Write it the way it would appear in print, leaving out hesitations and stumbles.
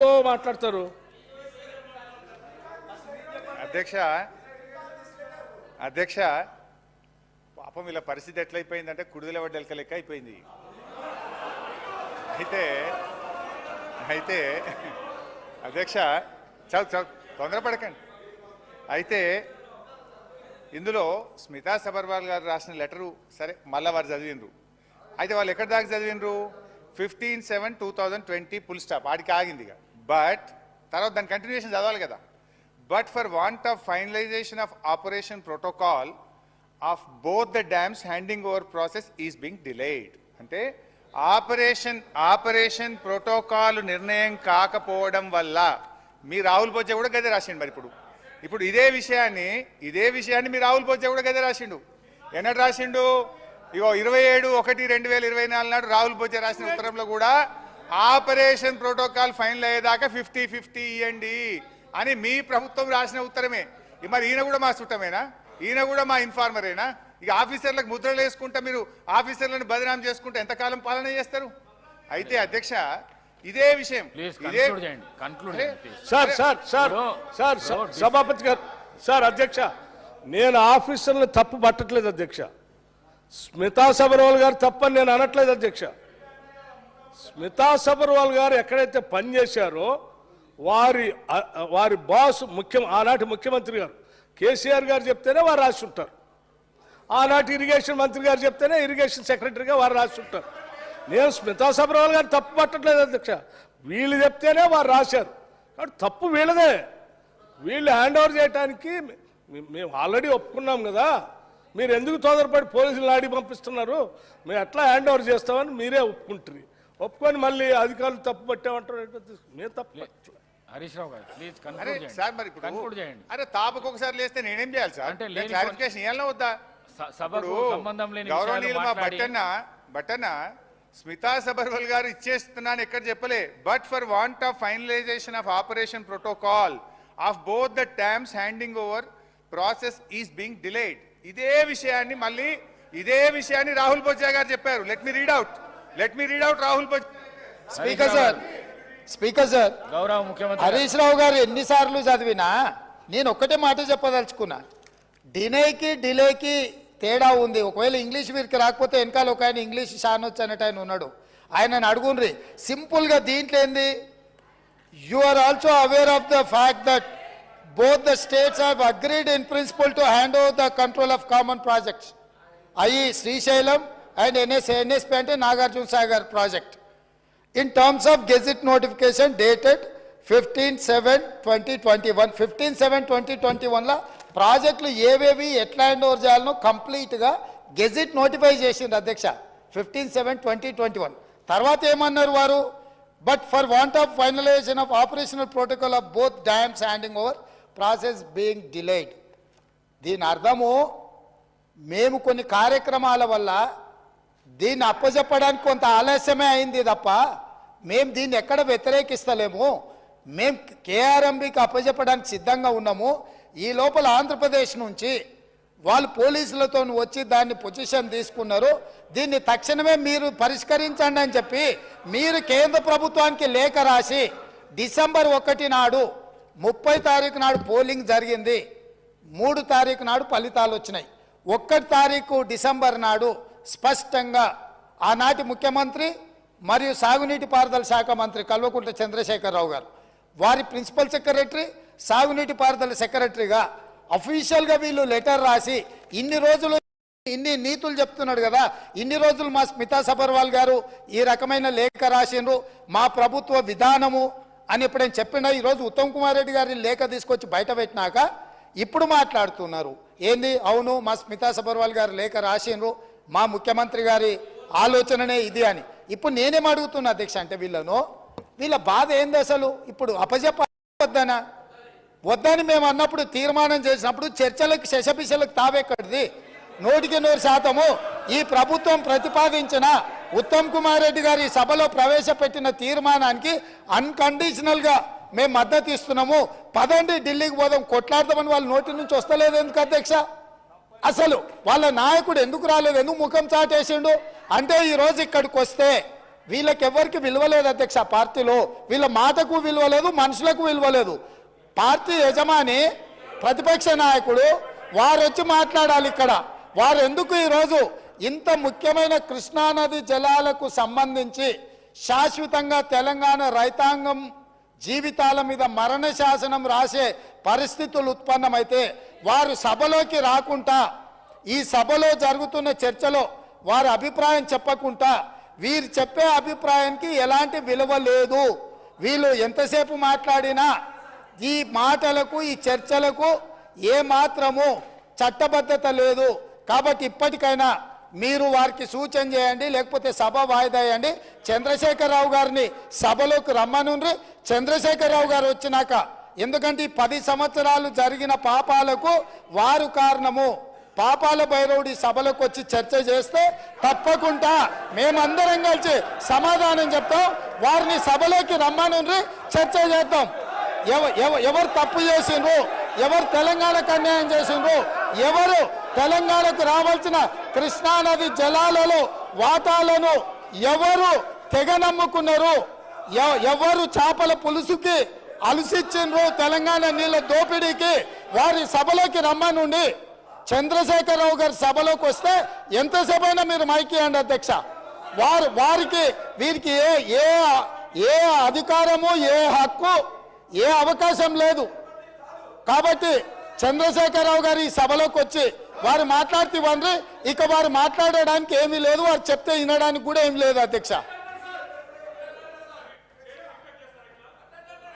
మాట్లాడతారు అధ్యక్ష పాపం వీళ్ళ పరిస్థితి ఎట్లయిపోయిందంటే కుడిదల వడ్డెలక లెక్క అయిపోయింది. అయితే అధ్యక్ష చాలా తొందరపడకండి. అయితే ఇందులో స్మితా సబర్వాల్ గారు రాసిన లెటరు సరే మళ్ళీ వారు చదివినరు. అయితే వాళ్ళు ఎక్కడి దాకా చదివినరు? 15/7/2020 ఫుల్ స్టాప్ ఆడికి ఆగింది. బట్ తర్వాత దాని కంటిన్యూషన్ చదవాలి కదా. But for want of finalisation of operation protocol of both the dams handing over process is Bing delayed. అంటే ఆపరేషన్ ప్రోటోకాల్ నిర్ణయం కాకపోవడం వల్ల మీ రాహుల్ బొజ్జ కూడా గదే రాసిండు. మరి ఇప్పుడు ఇదే విషయాన్ని మీ రాహుల్ బొజ్జ కూడా గదే రాసిండు. ఎన్నడు రాసిండు? ఇగో 27/1/2024 నాడు రాహుల్ బొజ్జ రాసిన ఉత్తరంలో కూడా ఆపరేషన్ ప్రోటోకాల్ ఫైనల్ అయ్యేదాకా 50-50 ఇవ్వండి అని మీ ప్రభుత్వం రాసిన ఉత్తరమే. మరి ఈయన కూడా మా చుట్టమేనా? ఈయన కూడా మా ఇన్ఫార్మరేనా? ఇక ఆఫీసర్లకు ముద్రలు వేసుకుంటా మీరు ఆఫీసర్లను బదనాం చేసుకుంటే ఎంతకాలం పాలన చేస్తారు? అయితే అధ్యక్ష ఇదే విషయం సభాపతి గారు అధ్యక్ష నేను ఆఫీసర్లను తప్పు పట్టట్లేదు అధ్యక్ష. స్మితా సబర్వాల్ గారు తప్పని నేను అనట్లేదు అధ్యక్ష. స్మితా సబర్వాల్ గారు ఎక్కడైతే పనిచేశారో వారి బాస్ ఆనాటి ముఖ్యమంత్రి గారు కేసీఆర్ గారు చెప్తేనే వారు రాసి ఉంటారు. ఆనాటి ఇరిగేషన్ మంత్రి గారు చెప్తేనే ఇరిగేషన్ సెక్రటరీగా వారు రాసి ఉంటారు. నేను స్మితా సబర్వాల్ గారు తప్పు పట్టట్లేదు అధ్యక్ష. వీళ్ళు చెప్తేనే వారు రాశారు కాబట్టి తప్పు వీళ్ళదే. వీళ్ళు హ్యాండ్ ఓవర్ చేయడానికి మేము ఆల్రెడీ ఒప్పుకున్నాం కదా. మీరు ఎందుకు తొందరపడి పోలీసులు ఆడి పంపిస్తున్నారు? మేము ఎట్లా హ్యాండ్ ఓవర్ చేస్తామని మీరే ఒప్పుకుంటారు. ఒప్పుకొని మళ్ళీ అధికారులు తప్పు పట్టామంటారు. మేము తప్పు హరీష్ రావు గారు ప్లీజ్ సార్. మరి కన్క్లూడ్ చేయండి. అరే తాపకు ఒకసారి లేస్తే నేనేం చేయాలి సార్? అంటే క్లారిఫికేషన్ ఇవ్వాలన్నా వద్దా? సభకు సంబంధం లేని గౌరవనీయులు మా బట్టన్న స్మితా సబర్వాల్ గారు ఇచ్చేస్తున్నాను ఎక్కడ చెప్పలే. But for want of finalisation of operation protocol of both the dams handing over process is being delayed. ఇదే విషయాన్ని రాహుల్ బొజ్జా గారు చెప్పారు. Let me read out Rahul Bojja. Speaker sir గౌరవ ముఖ్యమంత్రి హరీష్ రావు గారు ఎన్నిసార్లు చదివినా నేను ఒక్కటే మాట చెప్పదలుచుకున్నా. డిలేకి తేడా ఉంది. ఒకవేళ ఇంగ్లీష్ వీరికి రాకపోతే వెనకాల ఒక ఆయన ఇంగ్లీష్ షానొచ్చు అనేట ఆయన ఉన్నాడు. ఆయనను అడుగుండ్రి. సింపుల్గా దీంట్లో ఏంది? You are also aware of the fact that both the states have agreed in principle to hand over the control of common projects, i.e. Srisailam and NSP ante Nagarjuna Sagar project, in terms of gazette notification dated 15/7/2021. 15/7/2021 la ప్రాజెక్టులు ఏవేవి ఎట్లా hand over చేయాలనో కంప్లీట్గా gazette notify చేసింది అధ్యక్ష 15/7/2021. తర్వాత ఏమన్నారు వారు? But for want of finalisation of operational protocol of both dams handing over process being delayed. దీని అర్థము మేము కొన్ని కార్యక్రమాల వల్ల దీన్ని అప్పచెప్పడానికి కొంత ఆలస్యమే అయింది తప్ప మేము దీన్ని ఎక్కడ వ్యతిరేకిస్తలేము. మేము కేఆర్ఎంబీకి అప్పచెప్పడానికి సిద్ధంగా ఉన్నాము. ఈ లోపల ఆంధ్రప్రదేశ్ నుంచి వాళ్ళు పోలీసులతో వచ్చి దాన్ని పొజిషన్ తీసుకున్నారు. దీన్ని తక్షణమే మీరు పరిష్కరించండి అని చెప్పి మీరు కేంద్ర ప్రభుత్వానికి లేఖ రాసి డిసెంబర్ 1 నాడు 30 తారీఖు నాడు పోలింగ్ జరిగింది. 3 తారీఖు నాడు ఫలితాలు వచ్చినాయి. 1 తారీఖు డిసెంబర్ నాడు స్పష్టంగా ఆనాటి ముఖ్యమంత్రి మరియు సాగునీటి పారుదల శాఖ మంత్రి కల్వకుంట్ల చంద్రశేఖరరావు గారు వారి ప్రిన్సిపల్ సెక్రటరీ సాగునీటి పారుదల సెక్రటరీగా అఫీషియల్గా వీళ్ళు లెటర్ రాసి ఇన్ని రోజులు ఇన్ని నీతులు చెప్తున్నాడు కదా. ఇన్ని రోజులు మా స్మితా సబర్వాల్ గారు ఈ రకమైన లేఖ రాసిండ్రు, మా ప్రభుత్వ విధానము అని ఎప్పుడైనా చెప్పిండా? ఈరోజు ఉత్తమ్ కుమార్ రెడ్డి గారి లేఖ తీసుకొచ్చి బయట పెట్టినాక ఇప్పుడు మాట్లాడుతున్నారు ఏంది? అవును మా స్మితా సబర్వాల్ గారు లేఖ రాసిండ్రు, మా ముఖ్యమంత్రి గారి ఆలోచననే ఇది అని. ఇప్పుడు నేనేం అడుగుతున్నా అధ్యక్ష అంటే వీళ్ళ బాధ ఏంది అసలు? ఇప్పుడు వద్దని మేము అన్నప్పుడు తీర్మానం చేసినప్పుడు చర్చలకు శశపిశలకు తావెక్కడిది? 100% ఈ ప్రభుత్వం ప్రతిపాదించిన ఉత్తమ్ కుమార్ రెడ్డి గారి సభలో ప్రవేశపెట్టిన తీర్మానానికి అన్కండిషనల్గా మేము మద్దతు ఇస్తున్నాము. పదండి ఢిల్లీకి పోదాం కొట్లాడదామని వాళ్ళ నోటి నుంచి వస్తలేదు ఎందుకు అధ్యక్ష? అసలు వాళ్ళ నాయకుడు ఎందుకు రాలేదు? ఎందుకు ముఖం చాటేసిండు? అంటే ఈరోజు ఇక్కడికి వస్తే వీళ్ళకి ఎవరికి విలువ లేదు అధ్యక్ష పార్టీలో. వీళ్ళ మాటకు విలువ లేదు, మనుషులకు విలువ లేదు. పార్టీ యజమాని ప్రతిపక్ష నాయకుడు వారు వచ్చి మాట్లాడాలి ఇక్కడ. వారు ఎందుకు ఈరోజు ఇంత ముఖ్యమైన కృష్ణానది జలాలకు సంబంధించి శాశ్వతంగా తెలంగాణ రైతాంగం జీవితాల మీద మరణ శాసనం రాసే పరిస్థితులు ఉత్పన్నమైతే వారు సభలోకి రాకుండా, ఈ సభలో జరుగుతున్న చర్చలో వారి అభిప్రాయం చెప్పకుండా, వీరు చెప్పే అభిప్రాయానికి ఎలాంటి విలువ లేదు. వీళ్ళు ఎంతసేపు మాట్లాడినా ఈ మాటలకు, ఈ చర్చలకు ఏ మాత్రము చట్టబద్ధత లేదు. కాబట్టి ఇప్పటికైనా మీరు వారికి సూచన చేయండి, లేకపోతే సభ వాయిదా వేయండి. చంద్రశేఖరరావు గారిని సభలోకి రమ్మనుండ్రి. చంద్రశేఖరరావు గారు వచ్చినాక, ఎందుకంటే ఈ 10 సంవత్సరాలు జరిగిన పాపాలకు వారు కారణము. పాపాల భైరవుడి సభలోకి వచ్చి చర్చ చేస్తే తప్పకుండా మేమందరం కలిసి సమాధానం చెప్తాం. వారిని సభలోకి రమ్మనుండ్రి, చర్చ చేద్దాం. ఎవరు తప్పు చేసిండ్రు, ఎవరు తెలంగాణకు అన్యాయం చేసిండ్రు, ఎవరు తెలంగాణకు రావాల్సిన కృష్ణానది జలాలలో వాటాలను ఎవరు తెగ నమ్ముకున్నారు, ఎవరు చేపల పులుసుకి అలసిచ్చిండ్రు, తెలంగాణ నీళ్ళ దోపిడీకి, వారి సభలోకి రమ్మనుండి. చంద్రశేఖరరావు గారి సభలోకి వస్తే ఎంతసేపైనా మీరు మైకియండి అధ్యక్ష. వారికి వీరికి ఏ అధికారము, ఏ హక్కు, ఏ అవకాశం లేదు. కాబట్టి చంద్రశేఖరరావు గారు ఈ సభలోకి వచ్చి వారు మాట్లాడితే ఇక వారు మాట్లాడడానికి ఏమీ లేదు, వారు చెప్తే వినడానికి కూడా ఏమీ లేదు అధ్యక్ష.